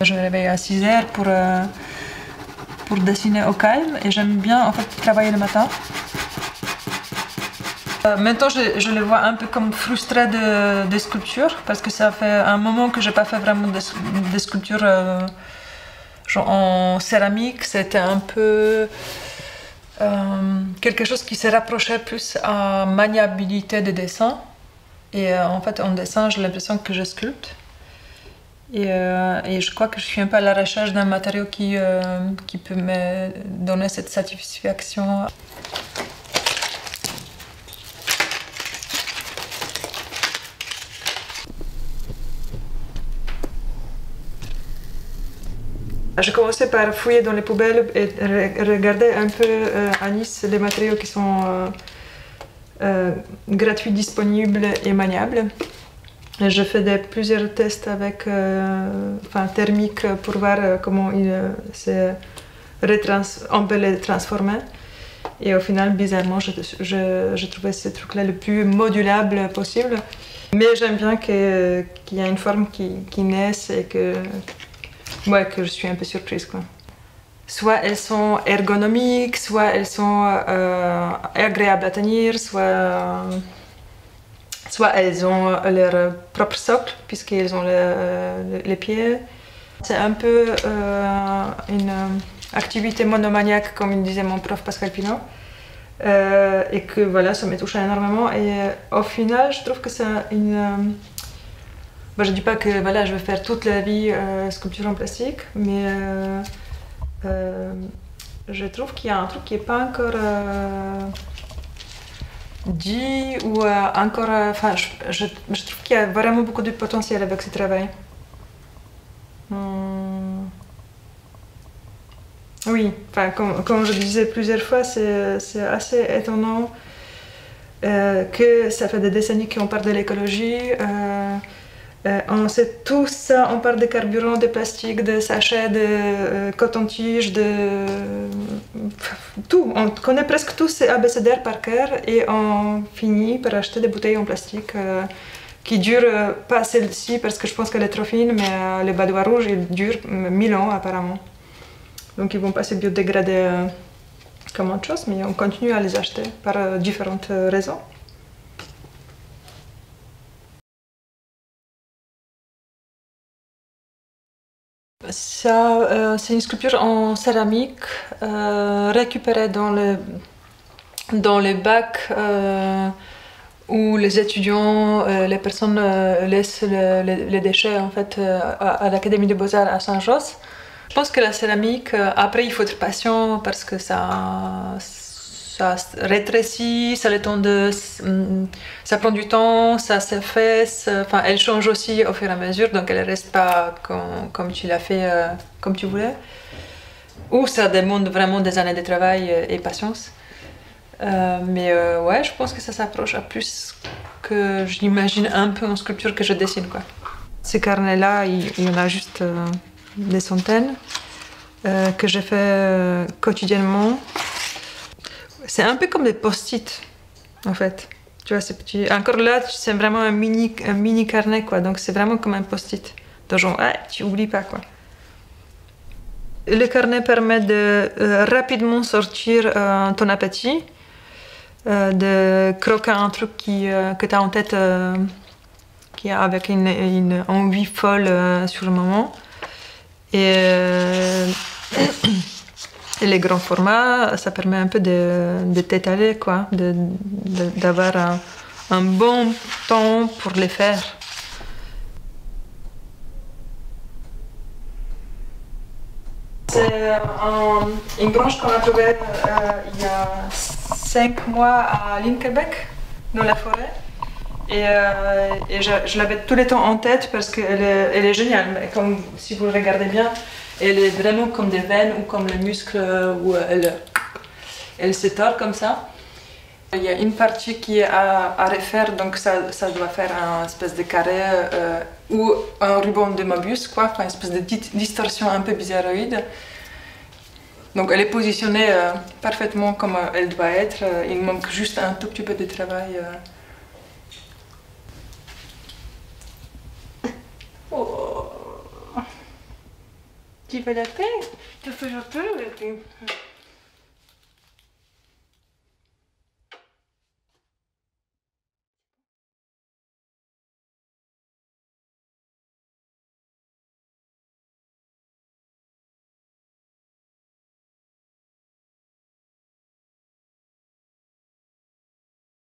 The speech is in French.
je me réveille à 6 heures pour dessiner au calme et j'aime bien en fait travailler le matin. Maintenant je le vois un peu comme frustré de sculpture parce que ça fait un moment que j'ai pas fait vraiment de sculpture genre en céramique. C'était un peu quelque chose qui se rapprochait plus à maniabilité de dessin. Et en fait en dessin j'ai l'impression que je sculpte. Et je crois que je suis un peu à la recherche d'un matériau qui peut me donner cette satisfaction. J'ai commencé par fouiller dans les poubelles et regarder un peu à Nice les matériaux qui sont gratuits, disponibles et maniables. Je fais plusieurs tests avec thermiques pour voir comment on peut les transformer. Et au final, bizarrement, je trouvais ce truc-là le plus modulable possible. Mais j'aime bien qu'il y a une forme qui naisse et que je suis un peu surprise, quoi. Soit elles sont ergonomiques, soit elles sont agréables à tenir, soit elles ont leur propre socle, puisqu'elles ont les pieds. C'est un peu une activité monomaniaque, comme disait mon prof Pascal Pinot. Et que voilà, ça me touche énormément. Et au final, je trouve que c'est une... je dis pas que voilà, je vais faire toute la vie sculpture en plastique, mais je trouve qu'il y a un truc qui n'est pas encore dit ou encore... je trouve qu'il y a vraiment beaucoup de potentiel avec ce travail. Oui, comme je disais plusieurs fois, c'est assez étonnant que ça fait des décennies qu'on parle de l'écologie. On sait tout ça, on parle de carburant, de plastique, de sachets, de coton-tige, de tout. On connaît presque tous ces abécédaires par cœur et on finit par acheter des bouteilles en plastique qui durent pas celle-ci parce que je pense qu'elle est trop fine, mais les Badois rouges ils durent 1000 ans apparemment. Donc ils vont pas se biodégrader comme autre chose, mais on continue à les acheter par différentes raisons. Ça, c'est une sculpture en céramique récupérée dans les bacs où les étudiants, les personnes laissent les déchets en fait, à l'Académie des Beaux-Arts à Saint-Josse. Je pense que la céramique, après il faut être patient parce que ça rétrécit, ça prend du temps, ça s'affaisse, elle change aussi au fur et à mesure, donc elle ne reste pas comme tu l'as fait, comme tu voulais. Ou ça demande vraiment des années de travail et patience. Ouais, je pense que ça s'approche à plus que j'imagine un peu en sculpture que je dessine, quoi. Ces carnets-là, il y en a juste des centaines que je fais quotidiennement. C'est un peu comme des post-it, en fait. Tu vois, c'est petit. Encore là, c'est vraiment un mini carnet, quoi. Donc c'est vraiment comme un post-it. Donc genre, tu oublies pas, quoi. Le carnet permet de rapidement sortir ton appétit, de croquer un truc que tu as en tête, qui est avec une envie folle sur le moment. Et les grands formats, ça permet un peu de t'étaler, quoi, d'avoir un bon temps pour les faire. C'est une branche qu'on a trouvée il y a 5 mois à Linkebeek, dans la forêt. Et je l'avais tout le temps en tête parce qu'elle est géniale. Mais comme si vous le regardez bien, elle est vraiment comme des veines ou comme le muscle où elle se tord comme ça. Il y a une partie qui est à refaire, donc ça doit faire un espèce de carré ou un ruban de Mobius, quoi, une espèce de distorsion un peu bizarroïde. Donc elle est positionnée parfaitement comme elle doit être. Il manque juste un tout petit peu de travail. Oh. Tu veux la paix? Tu fais un peu et puis...